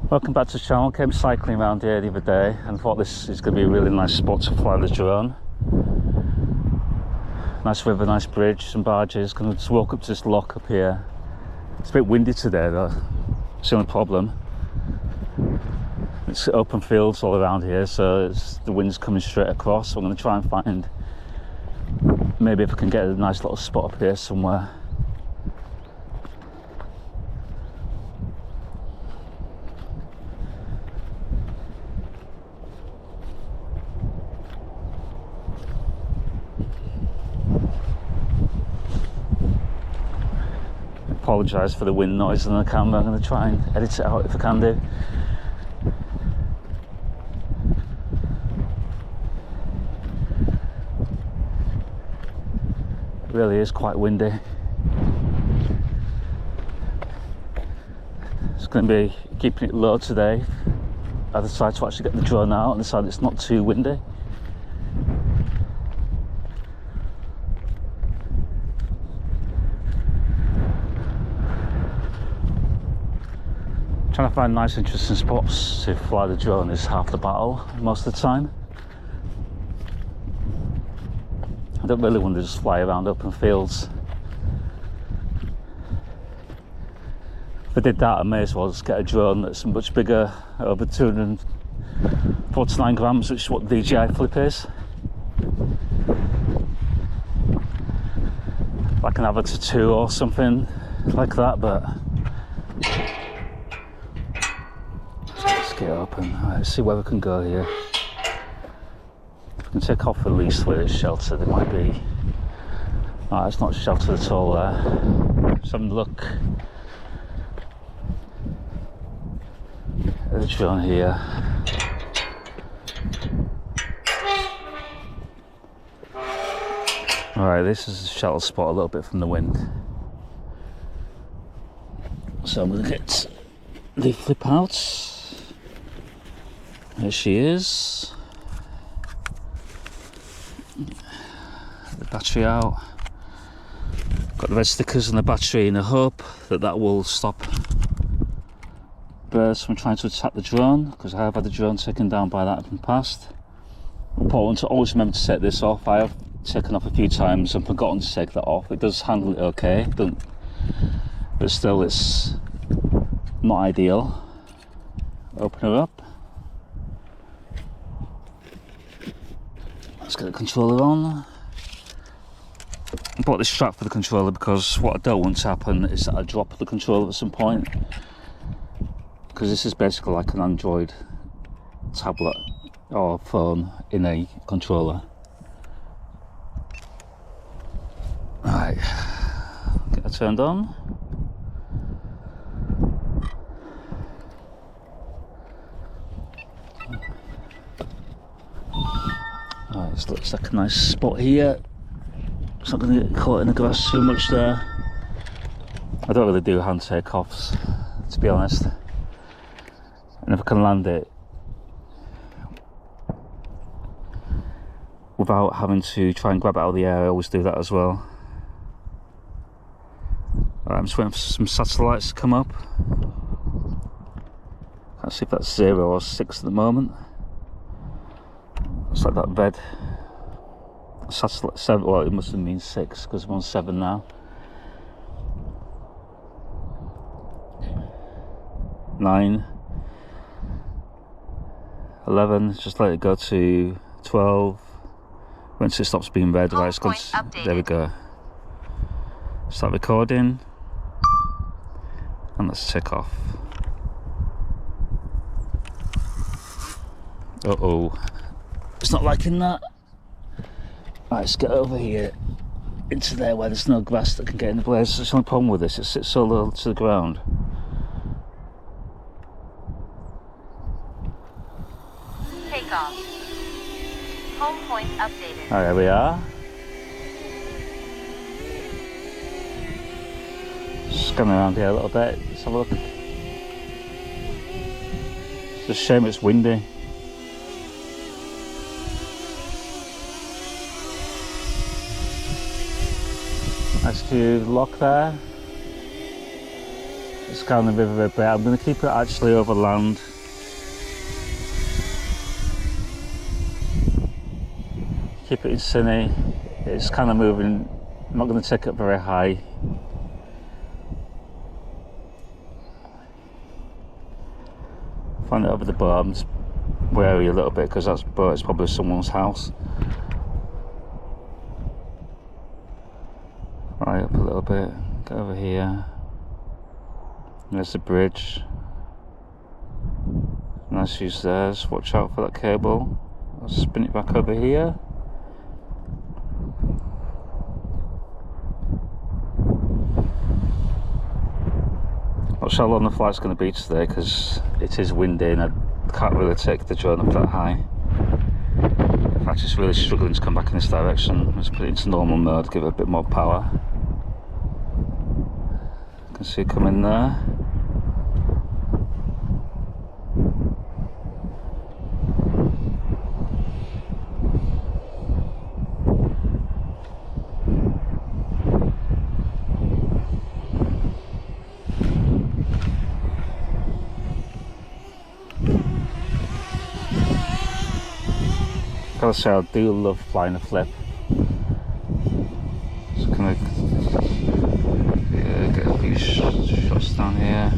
Welcome back to the channel. Came cycling around here the other day and thought this is going to be a really nice spot to fly the drone. Nice river, nice bridge, some barges. Going to just walk up to this lock up here. It's a bit windy today though, it's the only problem. It's open fields all around here, so the wind's coming straight across. So I'm going to try and find, maybe if I can get a nice little spot up here somewhere. Apologise for the wind noise on the camera. I'm going to try and edit it out if I can do. It really is quite windy. It's going to be keeping it low today. I decided to actually get the drone out and decide it's not too windy. Trying to find nice interesting spots to fly the drone is half the battle most of the time. I don't really want to just fly around open fields. If I did that, I may as well just get a drone that's much bigger, over 249 grams, which is what the Dji Flip is. Like an Avatar 2 or something like that, but get open. Right, let's see where we can go here. We can take off at least where it's sheltered. It might be. Alright, it's not sheltered at all there. Just having a look at the drone here. Alright, this is a shelter spot a little bit from the wind. So I'm going to get the flip out. There she is. The battery out. Got the red stickers on the battery in the hope that that will stop birds from trying to attack the drone, because I have had the drone taken down by that in the past. Important to always remember to take this off. I have taken off a few times and forgotten to take that off. It does handle it okay, but still it's not ideal. Open her up. Let's get the controller on. I bought this strap for the controller because what I don't want to happen is that I drop the controller at some point, because this is basically like an Android tablet or phone in a controller. Right, get it turned on. Right, this looks like a nice spot here. It's not going to get caught in the grass too much there. I don't really do hand takeoffs, to be honest. And if I can land it without having to try and grab it out of the air, I always do that as well. Right, I'm just waiting for some satellites to come up. Can't see if that's 0 or 6 at the moment. It's like that red satellite 7, well it must have been 6 because I'm on 7 now. 9, 11, just let it go to 12. Once it stops being red, right, it's gone to, there we go. Start recording and let's take off. Uh-oh. It's not liking that. Right, let's get over here into there where there's no grass that can get in the way. That's the only problem with this, it sits so low to the ground. Take off. Home point updated. Alright, there we are. Scan around here a little bit, let's have a look. It's a shame it's windy. Nice to lock there. scan the river a bit. I'm going to keep it actually over land. Keep it in Cine. It's kind of moving. I'm not going to take it very high. Find it over the berms. Wary a little bit because it's probably someone's house. Right up a little bit. Get over here. There's the bridge. Nice use there. Just watch out for that cable. I'll spin it back over here. Not sure how long the flight's going to be today because it is windy and I can't really take the drone up that high. In fact, it's really struggling to come back in this direction. Let's put it into normal mode, give it a bit more power. You can see it come in there. Gotta say, I do love flying a flip. Just gonna get a few shots down here.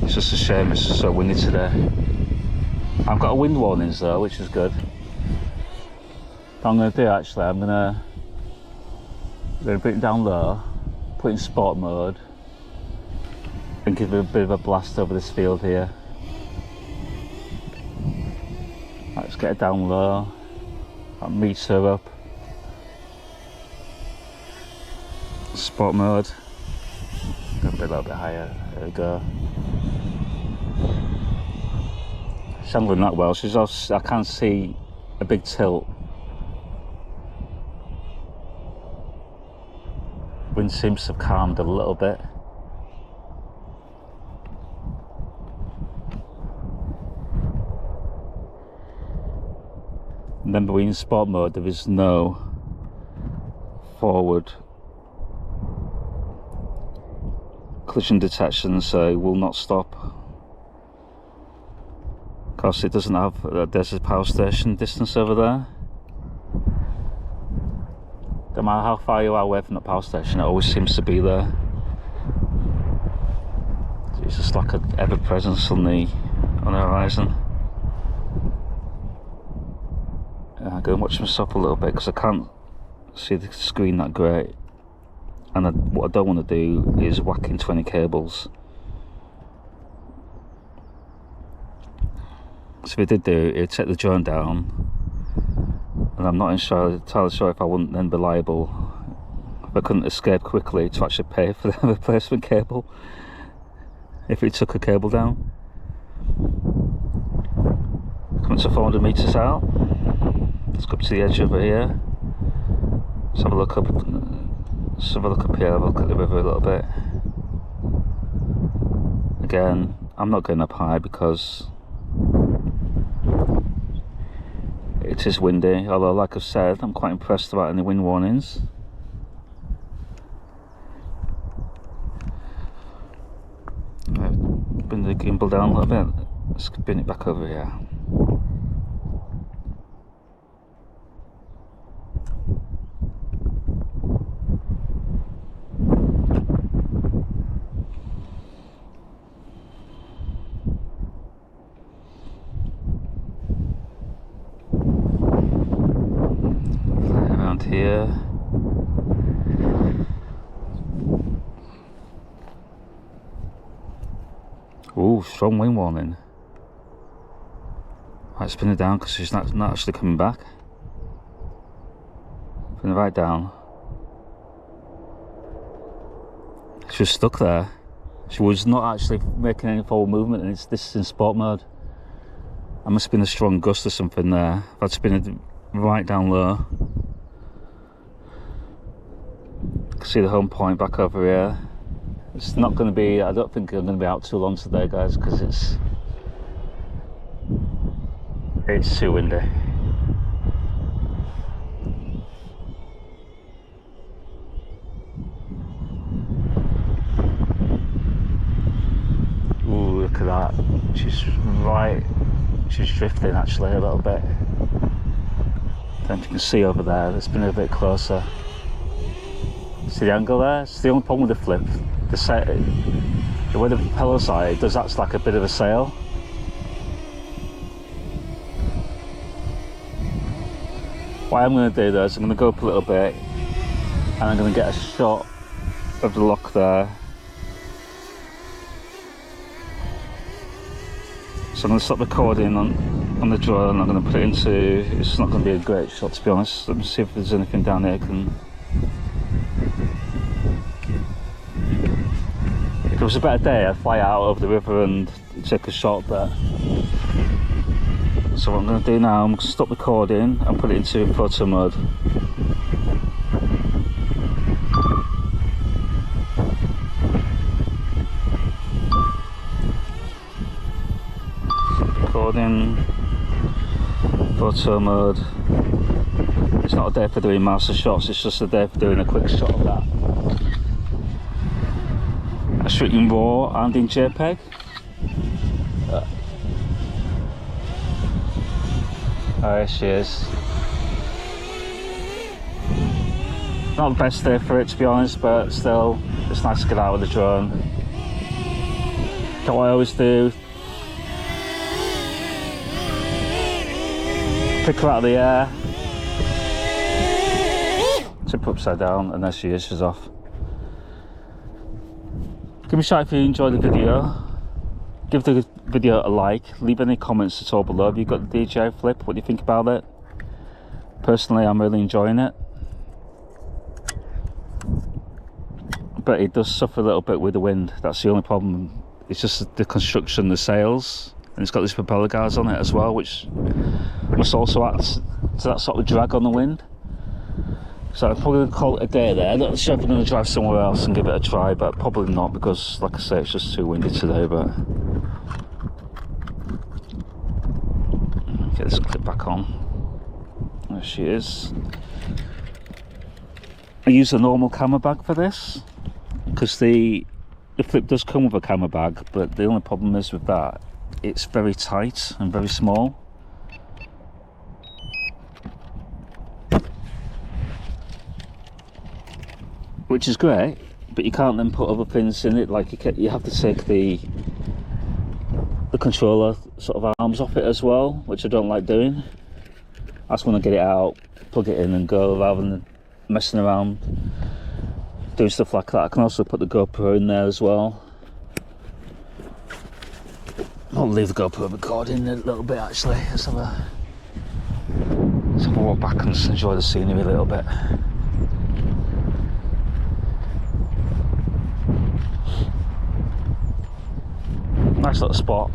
It's just a shame it's so windy today. I've got a wind warnings though, which is good. What I'm gonna do actually, I'm gonna bring it down low, put it in sport mode, and give it a bit of a blast over this field here. Let's get it down low, that meter up, sport mode, go a little bit higher, there we go. She's handling that well, she's also, I can see a big tilt. Wind seems to have calmed a little bit. Remember, we're in sport mode, there is no forward collision detection, so it will not stop. Of course, it doesn't have, there's a power station distance over there. No matter how far you are away from the power station, it always seems to be there. It's just like an ever presence on the horizon. I go and watch myself a little bit because I can't see the screen that great, and what I don't want to do is whack into any cables. So if I did do, it'd take the drone down, and I'm not entirely sure if I wouldn't then be liable if I couldn't escape quickly to actually pay for the replacement cable if it took a cable down. Coming to 400 meters out. Let's go up to the edge over here. Let's have a look up. Let's have a look up here. Have a look at the river a little bit. Again, I'm not going up high because it is windy. Although, like I've said, I'm quite impressed about any wind warnings. Right, bring the gimbal down a little bit. Let's spin it back over here. Here. Ooh, strong wind warning. Right, spin it down because she's not actually coming back. Spin it right down. She was stuck there. She was not actually making any forward movement, and this is in sport mode. I must have been a strong gust or something there. If I'd spin it right down low. See the home point back over here. It's not going to be, I don't think I'm going to be out too long today, guys, because it's too windy. Look at that. She's drifting actually a little bit. I don't know if you can see over there, let's bring it a bit closer. See the angle there? It's the only problem with the Flip. The way the propellers are, it does act like a bit of a sail. What I'm going to do though is I'm going to go up a little bit and I'm going to get a shot of the lock there. So I'm going to stop recording on the drone. I'm going to put it into, it's not going to be a great shot to be honest. Let me see if there's anything down there. If it was a better day, I'd fly out over the river and take a shot there. So what I'm going to do now, I'm going to stop recording and put it into photo mode. Recording, photo mode. It's not a day for doing master shots, it's just a day for doing a quick shot of that. I shoot in RAW and in JPEG. There she is. Not the best day for it to be honest, but still, it's nice to get out with the drone. That's what I always do. Pick her out of the air, tip her upside down, and there she is, she's off. Give me a shout if you enjoyed the video. Give the video a like, leave any comments at all below. If you've got the Dji Flip, what do you think about it? Personally, I'm really enjoying it. But it does suffer a little bit with the wind, that's the only problem. It's just the construction, the sails, and it's got these propeller guards on it as well, which must also act to that sort of drag on the wind. So I'm probably going to call it a day there. I'm not sure if I'm going to drive somewhere else and give it a try, but probably not because, like I say, it's just too windy today. But get this clip back on. There she is. I use a normal camera bag for this because the Flip does come with a camera bag, but the only problem is with that, it's very tight and very small. Which is great, but you can't then put other things in it. Like you have to take the controller sort of arms off it as well, which I don't like doing. I just want to get it out, plug it in and go, rather than messing around doing stuff like that. I can also put the GoPro in there as well. I'll leave the GoPro recording a little bit actually. Let's have a walk back and just enjoy the scenery a little bit. Nice little spot.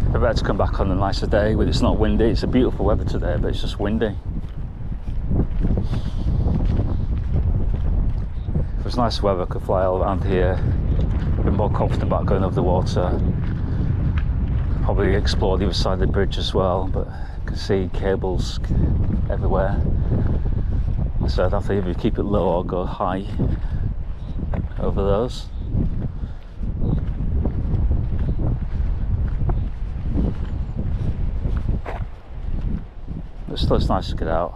I better to come back on a nicer day when it's not windy. It's a beautiful weather today, but it's just windy. If it was nice weather, I could fly all around here. I'd be more confident about going over the water. Probably explore the other side of the bridge as well, but you can see cables everywhere. So I'd have to either keep it low or go high over those. But still, it's nice to get out.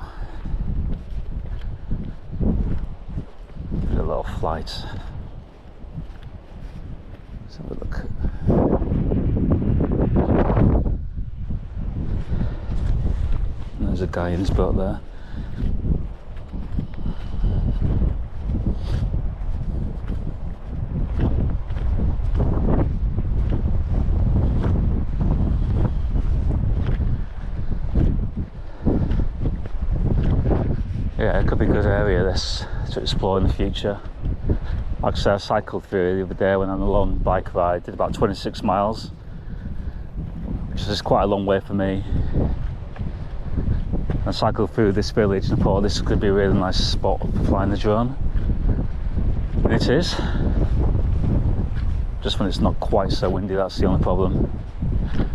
Do a little flight. Let's have a look. There's a guy in his boat there. Yeah, it could be a good area this to explore in the future. Like I said, I cycled through the other day, went on a long bike ride, did about 26 miles, which is quite a long way for me. I cycled through this village and I thought this could be a really nice spot for flying the drone. And it is. Just when it's not quite so windy, that's the only problem.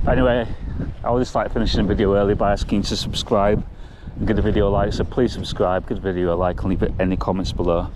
Anyway, I always like finishing a video early by asking you to subscribe and give the video a like, so please subscribe, give the video a like and leave any comments below.